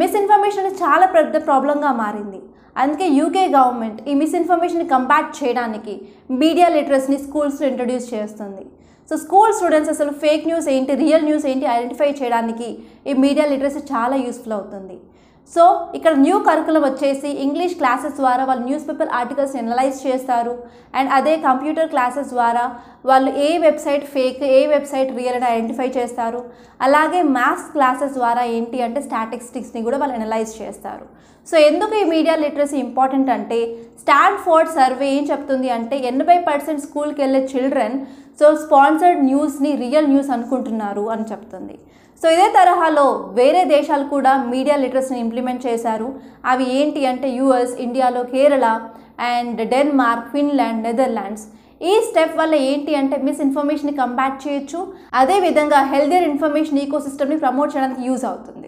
Misinformation చాలా పెద్ద ప్రాబ్లంగా మారింది. అందుకే యూకే గవర్నమెంట్ ఈ మిస్ఇన్ఫర్మేషన్ కంబాట్ చేయడానికి మీడియా లిటరసీని స్కూల్స్లో ఇంట్రడ్యూస్ చేస్తుంది. సో స్కూల్ స్టూడెంట్స్ అసలు ఫేక్ న్యూస్ ఏంటి, రియల్ న్యూస్ ఏంటి ఐడెంటిఫై చేయడానికి ఈ మీడియా లిటరసీ చాలా యూస్ఫుల్ అవుతుంది. సో ఇక్కడ న్యూ కరికులం వచ్చేసి ఇంగ్లీష్ క్లాసెస్ ద్వారా వాళ్ళు న్యూస్ పేపర్ ఆర్టికల్స్ని అనలైజ్ చేస్తారు. అండ్ అదే కంప్యూటర్ క్లాసెస్ ద్వారా వాళ్ళు ఏ వెబ్సైట్ ఫేక్, ఏ వెబ్సైట్ రియల్ అని ఐడెంటిఫై చేస్తారు. అలాగే మ్యాథ్స్ క్లాసెస్ ద్వారా ఏంటి అంటే స్టాటిస్టిక్స్ని కూడా వాళ్ళు అనలైజ్ చేస్తారు. సో ఎందుకు ఈ మీడియా లిటరసీ ఇంపార్టెంట్ అంటే స్టాన్ఫోర్డ్ సర్వే ఏం చెప్తుంది అంటే 80% స్కూల్కి వెళ్ళే చిల్డ్రన్ సో స్పాన్సర్డ్ న్యూస్ని రియల్ న్యూస్ అనుకుంటున్నారు అని చెప్తుంది. సో ఇదే తరహాలో వేరే దేశాలు కూడా మీడియా లిటరసీని ఇంప్లిమెంట్ చేశారు. అవి ఏంటి అంటే యూఎస్, ఇండియాలో Kerala and Denmark, Finland, Netherlands. ఈ స్టెప్ వల్ల ఏంటి అంటే మిస్ఇన్ఫర్మేషన్ని కంబాట్ చేయొచ్చు. అదేవిధంగా హెల్దియర్ ఇన్ఫర్మేషన్ ఈకోసిస్టమ్ని ప్రమోట్ చేయడానికి యూజ్ అవుతుంది.